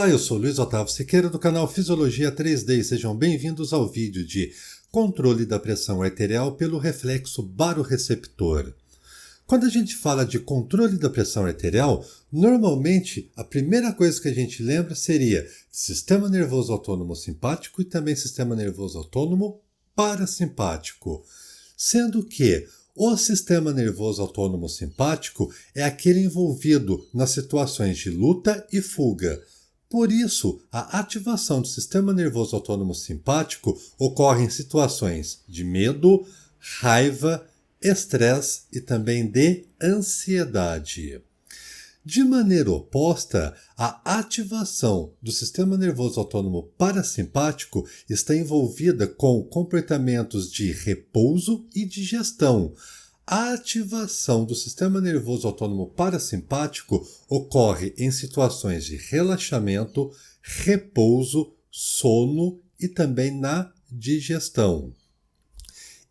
Olá, eu sou Luiz Otávio Siqueira do canal Fisiologia 3D e sejam bem-vindos ao vídeo de controle da pressão arterial pelo reflexo barorreceptor. Quando a gente fala de controle da pressão arterial, normalmente a primeira coisa que a gente lembra seria sistema nervoso autônomo simpático e também sistema nervoso autônomo parasimpático, sendo que o sistema nervoso autônomo simpático é aquele envolvido nas situações de luta e fuga. Por isso, a ativação do sistema nervoso autônomo simpático ocorre em situações de medo, raiva, estresse e também de ansiedade. De maneira oposta, a ativação do sistema nervoso autônomo parasimpático está envolvida com comportamentos de repouso e digestão. A ativação do sistema nervoso autônomo parasimpático ocorre em situações de relaxamento, repouso, sono e também na digestão.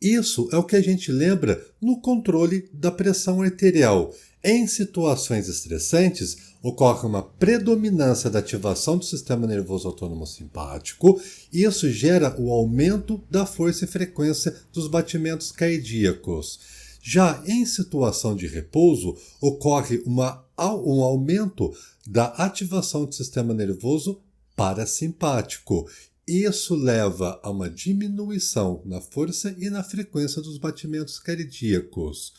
Isso é o que a gente lembra no controle da pressão arterial. Em situações estressantes, ocorre uma predominância da ativação do sistema nervoso autônomo simpático e isso gera o aumento da força e frequência dos batimentos cardíacos. Já em situação de repouso, ocorre um aumento da ativação do sistema nervoso parasimpático. Isso leva a uma diminuição na força e na frequência dos batimentos cardíacos.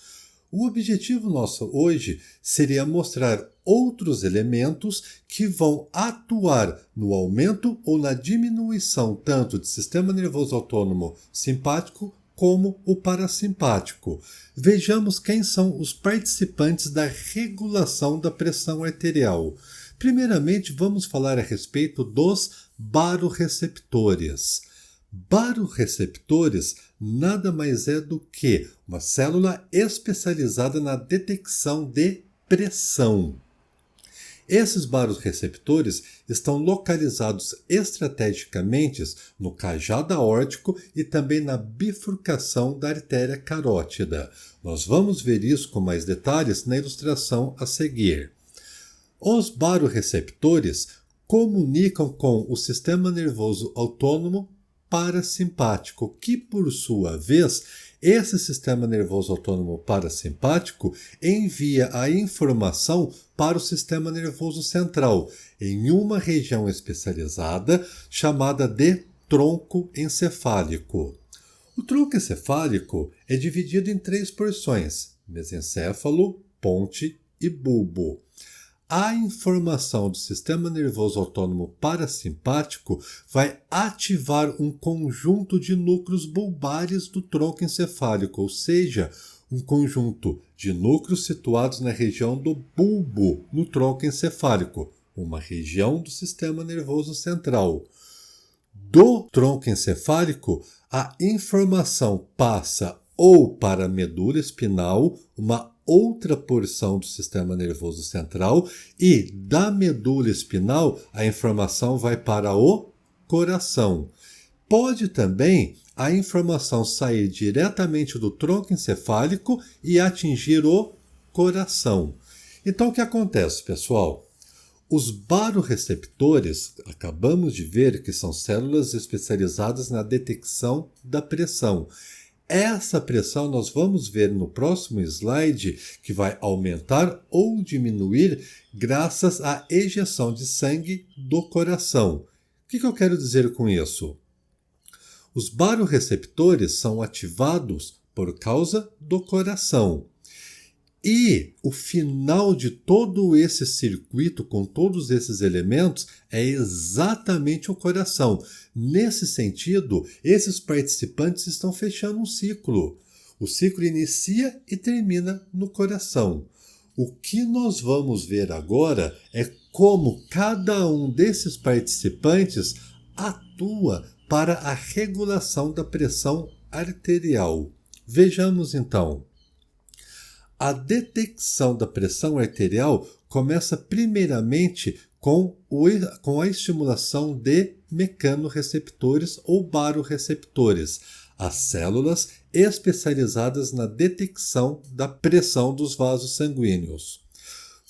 O objetivo nosso hoje seria mostrar outros elementos que vão atuar no aumento ou na diminuição tanto do sistema nervoso autônomo simpático como o parasimpático. Vejamos quem são os participantes da regulação da pressão arterial. Primeiramente, vamos falar a respeito dos barorreceptores. Barorreceptores nada mais é do que uma célula especializada na detecção de pressão. Esses barorreceptores estão localizados estrategicamente no cajado aórtico e também na bifurcação da artéria carótida. Nós vamos ver isso com mais detalhes na ilustração a seguir. Os barorreceptores comunicam com o sistema nervoso autônomo parasimpático, que por sua vez, esse sistema nervoso autônomo parasimpático envia a informação para o sistema nervoso central, em uma região especializada chamada de tronco encefálico. O tronco encefálico é dividido em 3 porções: mesencéfalo, ponte e bulbo. A informação do sistema nervoso autônomo parasimpático vai ativar um conjunto de núcleos bulbares do tronco encefálico, ou seja, um conjunto de núcleos situados na região do bulbo no tronco encefálico, uma região do sistema nervoso central. Do tronco encefálico, a informação passa ou para a medula espinal, uma outra porção do sistema nervoso central, e da medula espinal a informação vai para o coração. Pode também a informação sair diretamente do tronco encefálico e atingir o coração. Então o que acontece, pessoal? Os barorreceptores, acabamos de ver que são células especializadas na detecção da pressão. Essa pressão nós vamos ver no próximo slide, que vai aumentar ou diminuir graças à ejeção de sangue do coração. O que eu quero dizer com isso? Os barorreceptores são ativados por causa do coração. E o final de todo esse circuito, com todos esses elementos, é exatamente o coração. Nesse sentido, esses participantes estão fechando um ciclo. O ciclo inicia e termina no coração. O que nós vamos ver agora é como cada um desses participantes atua para a regulação da pressão arterial. Vejamos então. A detecção da pressão arterial começa primeiramente com a estimulação de mecanorreceptores ou barorreceptores, as células especializadas na detecção da pressão dos vasos sanguíneos.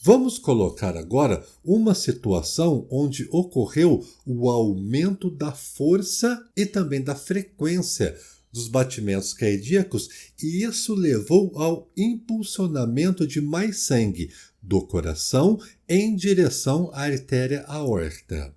Vamos colocar agora uma situação onde ocorreu o aumento da força e também da frequência dos batimentos cardíacos, e isso levou ao impulsionamento de mais sangue do coração em direção à artéria aórtica.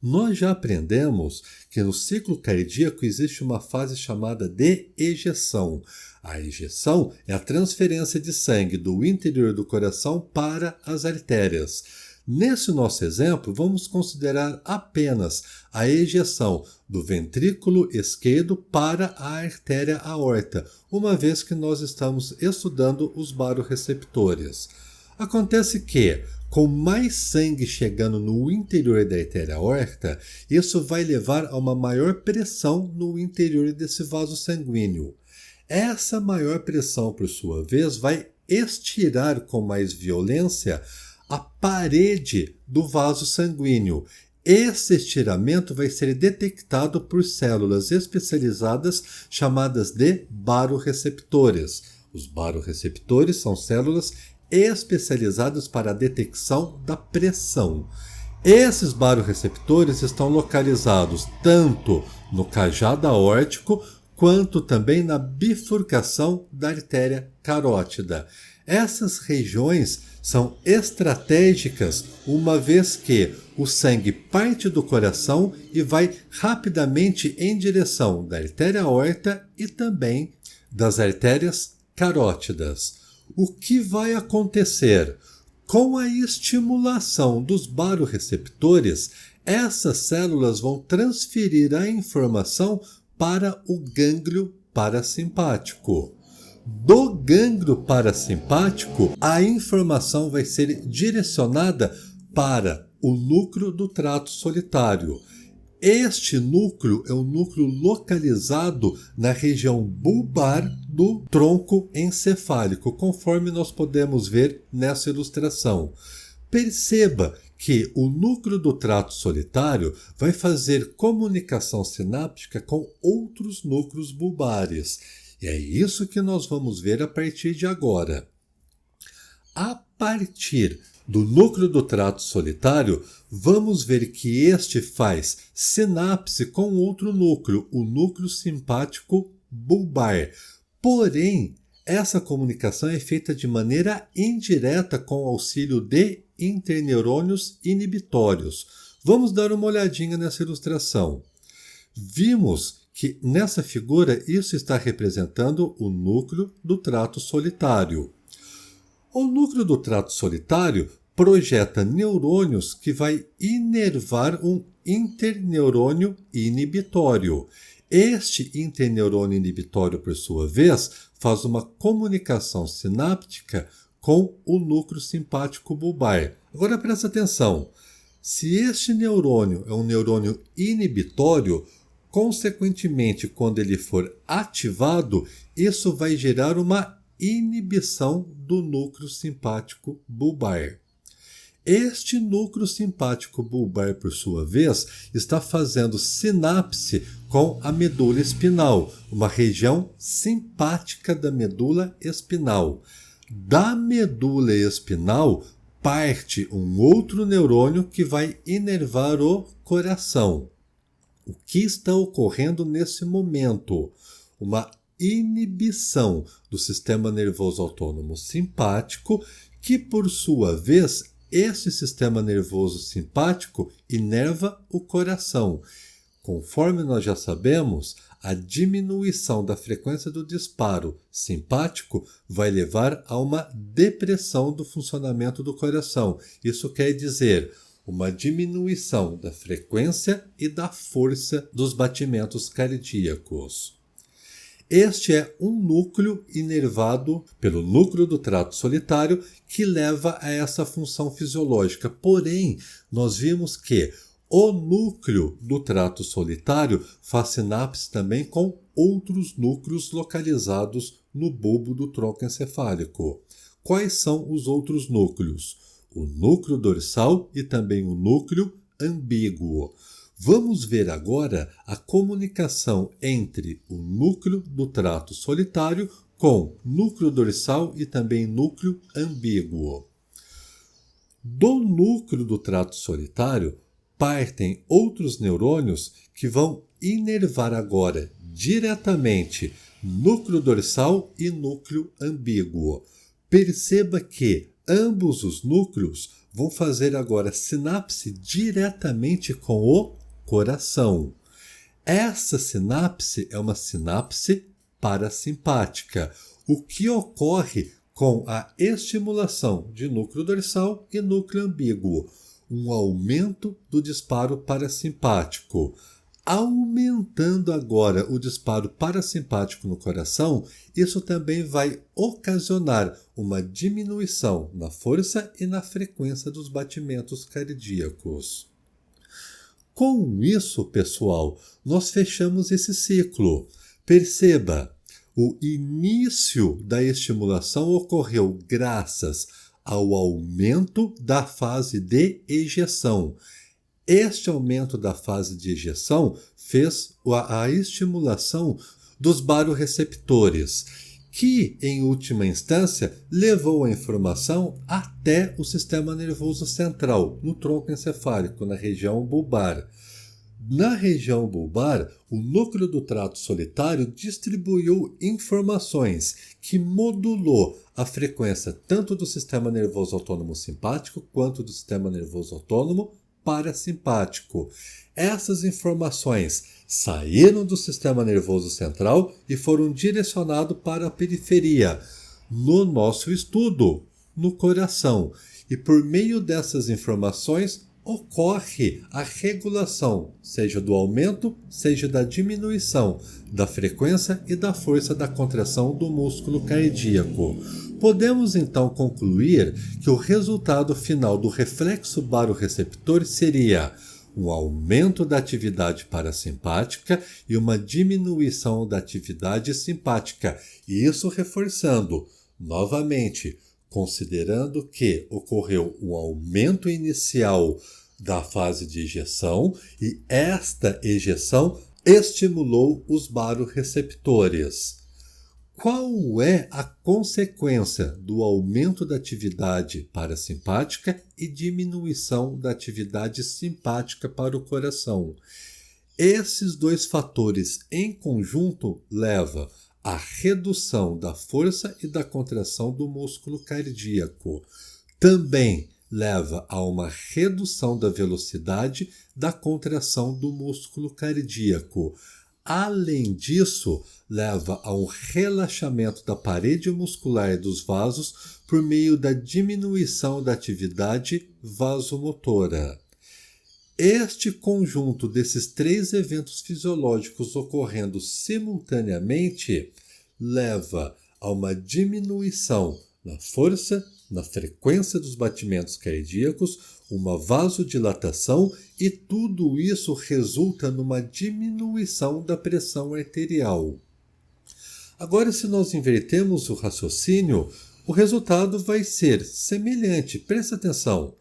Nós já aprendemos que no ciclo cardíaco existe uma fase chamada de ejeção. A ejeção é a transferência de sangue do interior do coração para as artérias. Nesse nosso exemplo, vamos considerar apenas a ejeção do ventrículo esquerdo para a artéria aórtica, uma vez que nós estamos estudando os barorreceptores. Acontece que, com mais sangue chegando no interior da artéria aórtica, isso vai levar a uma maior pressão no interior desse vaso sanguíneo. Essa maior pressão, por sua vez, vai estirar com mais violência a parede do vaso sanguíneo. Esse estiramento vai ser detectado por células especializadas chamadas de barorreceptores. Os barorreceptores são células especializadas para a detecção da pressão. Esses barorreceptores estão localizados tanto no cajado aórtico quanto também na bifurcação da artéria carótida. Essas regiões são estratégicas, uma vez que o sangue parte do coração e vai rapidamente em direção da artéria aórtica e também das artérias carótidas. O que vai acontecer? Com a estimulação dos barorreceptores, essas células vão transferir a informação para o gânglio parasimpático. Do gânglio parasimpático, a informação vai ser direcionada para o núcleo do trato solitário. Este núcleo é um núcleo localizado na região bulbar do tronco encefálico, conforme nós podemos ver nessa ilustração. Perceba que o núcleo do trato solitário vai fazer comunicação sináptica com outros núcleos bulbares. E é isso que nós vamos ver a partir de agora. A partir do núcleo do trato solitário, vamos ver que este faz sinapse com outro núcleo, o núcleo simpático bulbar. Porém, essa comunicação é feita de maneira indireta com o auxílio de interneurônios inibitórios. Vamos dar uma olhadinha nessa ilustração. Vimos que nessa figura isso está representando o núcleo do trato solitário. O núcleo do trato solitário projeta neurônios que vai inervar um interneurônio inibitório. Este interneurônio inibitório, por sua vez, faz uma comunicação sináptica com o núcleo simpático bulbar. Agora presta atenção. Se este neurônio é um neurônio inibitório, consequentemente, quando ele for ativado, isso vai gerar uma inibição do núcleo simpático bulbar. Este núcleo simpático bulbar, por sua vez, está fazendo sinapse com a medula espinal, uma região simpática da medula espinal. Da medula espinal parte um outro neurônio que vai inervar o coração. O que está ocorrendo nesse momento? Uma inibição do sistema nervoso autônomo simpático, que por sua vez, esse sistema nervoso simpático inerva o coração. Conforme nós já sabemos, a diminuição da frequência do disparo simpático vai levar a uma depressão do funcionamento do coração. Isso quer dizer uma diminuição da frequência e da força dos batimentos cardíacos. Este é um núcleo inervado pelo núcleo do trato solitário que leva a essa função fisiológica. Porém, nós vimos que o núcleo do trato solitário faz sinapse também com outros núcleos localizados no bulbo do tronco encefálico. Quais são os outros núcleos? O núcleo dorsal e também o núcleo ambíguo. Vamos ver agora a comunicação entre o núcleo do trato solitário com núcleo dorsal e também núcleo ambíguo. Do núcleo do trato solitário partem outros neurônios que vão inervar agora diretamente núcleo dorsal e núcleo ambíguo. Perceba que ambos os núcleos vão fazer agora sinapse diretamente com o coração. Essa sinapse é uma sinapse parasimpática, o que ocorre com a estimulação de núcleo dorsal e núcleo ambíguo, um aumento do disparo parasimpático. Aumentando agora o disparo parasimpático no coração, isso também vai ocasionar uma diminuição na força e na frequência dos batimentos cardíacos. Com isso, pessoal, nós fechamos esse ciclo. Perceba, o início da estimulação ocorreu graças ao aumento da fase de ejeção. Este aumento da fase de ejeção fez a estimulação dos barorreceptores, que, em última instância, levou a informação até o sistema nervoso central, no tronco encefálico, na região bulbar. Na região bulbar, o núcleo do trato solitário distribuiu informações que modulou a frequência tanto do sistema nervoso autônomo simpático quanto do sistema nervoso autônomo parasimpático. Essas informações saíram do sistema nervoso central e foram direcionadas para a periferia, no nosso estudo, no coração. E por meio dessas informações ocorre a regulação, seja do aumento, seja da diminuição da frequência e da força da contração do músculo cardíaco. Podemos então concluir que o resultado final do reflexo barorreceptor seria um aumento da atividade parasimpática e uma diminuição da atividade simpática, e isso reforçando, novamente, considerando que ocorreu um aumento inicial da fase de ejeção e esta ejeção estimulou os barorreceptores. Qual é a consequência do aumento da atividade parasimpática e diminuição da atividade simpática para o coração? Esses dois fatores em conjunto levam à redução da força e da contração do músculo cardíaco. Também leva a uma redução da velocidade da contração do músculo cardíaco. Além disso, leva a um relaxamento da parede muscular dos vasos por meio da diminuição da atividade vasomotora. Este conjunto desses três eventos fisiológicos ocorrendo simultaneamente leva a uma diminuição na força, na frequência dos batimentos cardíacos, uma vasodilatação e tudo isso resulta numa diminuição da pressão arterial. Agora, se nós invertemos o raciocínio, o resultado vai ser semelhante. Presta atenção.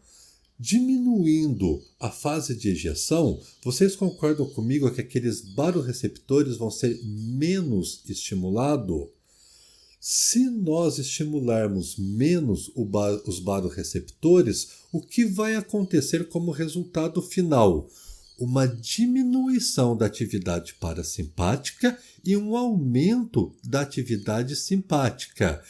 Diminuindo a fase de ejeção, vocês concordam comigo que aqueles barorreceptores vão ser menos estimulados? Se nós estimularmos menos os barorreceptores, o que vai acontecer como resultado final? Uma diminuição da atividade parasimpática e um aumento da atividade simpática.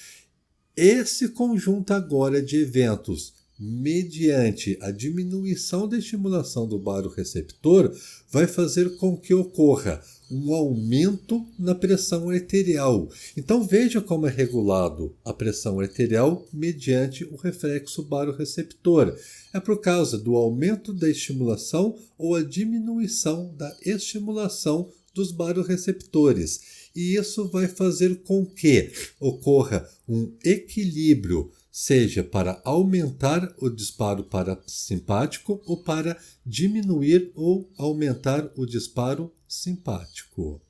Esse conjunto agora de eventos, mediante a diminuição da estimulação do barorreceptor, vai fazer com que ocorra um aumento na pressão arterial. Então veja como é regulado a pressão arterial mediante o reflexo barorreceptor. É por causa do aumento da estimulação ou a diminuição da estimulação dos barorreceptores. E isso vai fazer com que ocorra um equilíbrio, seja para aumentar o disparo parasimpático ou para diminuir ou aumentar o disparo simpático.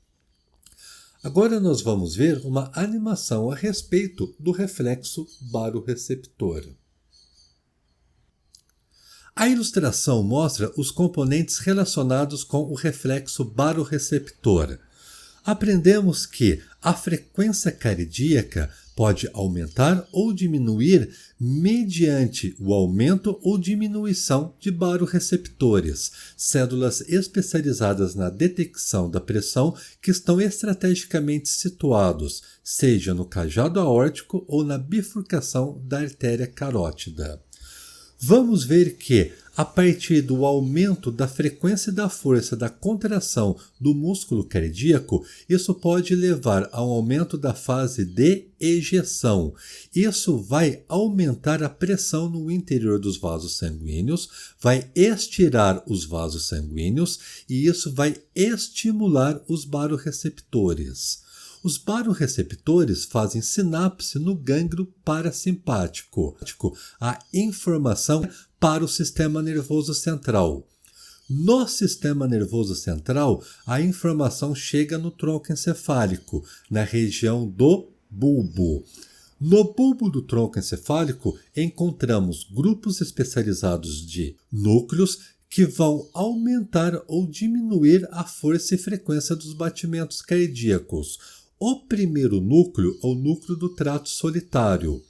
Agora nós vamos ver uma animação a respeito do reflexo barorreceptor. A ilustração mostra os componentes relacionados com o reflexo barorreceptor. Aprendemos que a frequência cardíaca pode aumentar ou diminuir mediante o aumento ou diminuição de barorreceptores, células especializadas na detecção da pressão que estão estrategicamente situados, seja no cajado aórtico ou na bifurcação da artéria carótida. Vamos ver que, a partir do aumento da frequência e da força da contração do músculo cardíaco, isso pode levar a um aumento da fase de ejeção. Isso vai aumentar a pressão no interior dos vasos sanguíneos, vai estirar os vasos sanguíneos e isso vai estimular os barorreceptores. Os barorreceptores fazem sinapse no gânglio parasimpático, a informação para o sistema nervoso central. No sistema nervoso central, a informação chega no tronco encefálico, na região do bulbo. No bulbo do tronco encefálico, encontramos grupos especializados de núcleos que vão aumentar ou diminuir a força e frequência dos batimentos cardíacos. O primeiro núcleo é o núcleo do trato solitário.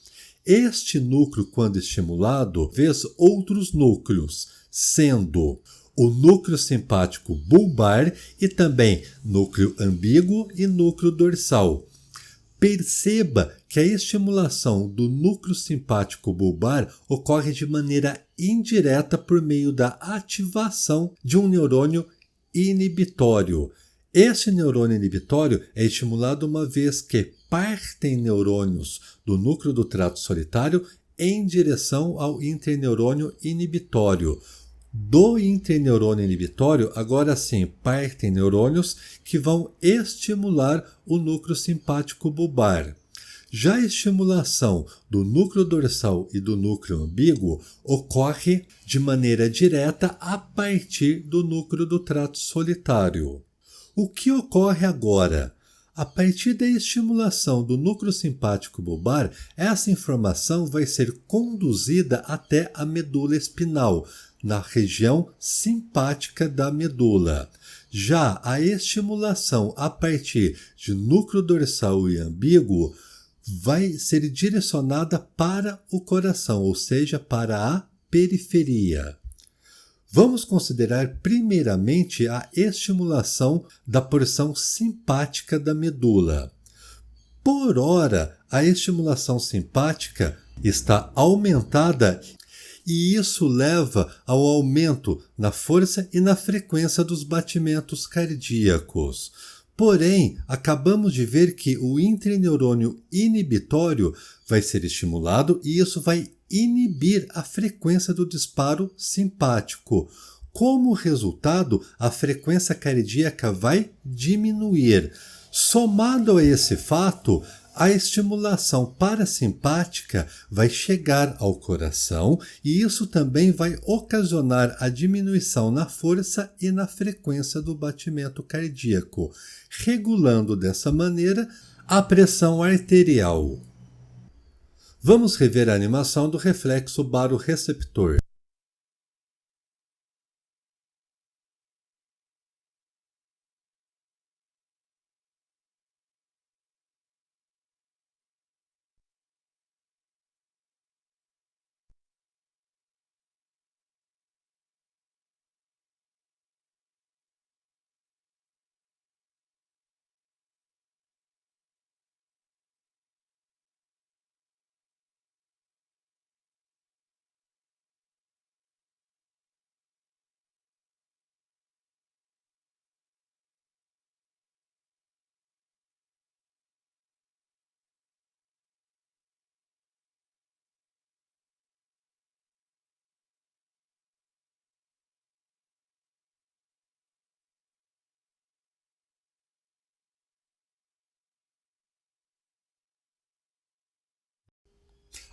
Este núcleo, quando estimulado, vê outros núcleos, sendo o núcleo simpático bulbar e também núcleo ambíguo e núcleo dorsal. Perceba que a estimulação do núcleo simpático bulbar ocorre de maneira indireta por meio da ativação de um neurônio inibitório. Esse neurônio inibitório é estimulado uma vez que partem neurônios do núcleo do trato solitário em direção ao interneurônio inibitório. Do interneurônio inibitório, agora sim, partem neurônios que vão estimular o núcleo simpático bulbar. Já a estimulação do núcleo dorsal e do núcleo ambíguo ocorre de maneira direta a partir do núcleo do trato solitário. O que ocorre agora? A partir da estimulação do núcleo simpático bulbar, essa informação vai ser conduzida até a medula espinal, na região simpática da medula. Já a estimulação a partir de núcleo dorsal e ambíguo vai ser direcionada para o coração, ou seja, para a periferia. Vamos considerar primeiramente a estimulação da porção simpática da medula. Por hora, a estimulação simpática está aumentada e isso leva ao aumento na força e na frequência dos batimentos cardíacos. Porém, acabamos de ver que o interneurônio inibitório vai ser estimulado e isso vai inibir a frequência do disparo simpático. Como resultado, a frequência cardíaca vai diminuir. Somado a esse fato, a estimulação parasimpática vai chegar ao coração e isso também vai ocasionar a diminuição na força e na frequência do batimento cardíaco, regulando dessa maneira a pressão arterial. Vamos rever a animação do reflexo barorreceptor.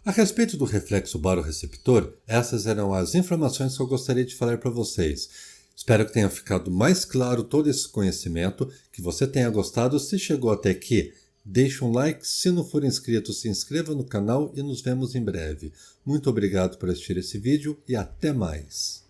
A respeito do reflexo barorreceptor, essas eram as informações que eu gostaria de falar para vocês. Espero que tenha ficado mais claro todo esse conhecimento, que você tenha gostado. Se chegou até aqui, deixe um like. Se não for inscrito, se inscreva no canal e nos vemos em breve. Muito obrigado por assistir esse vídeo e até mais.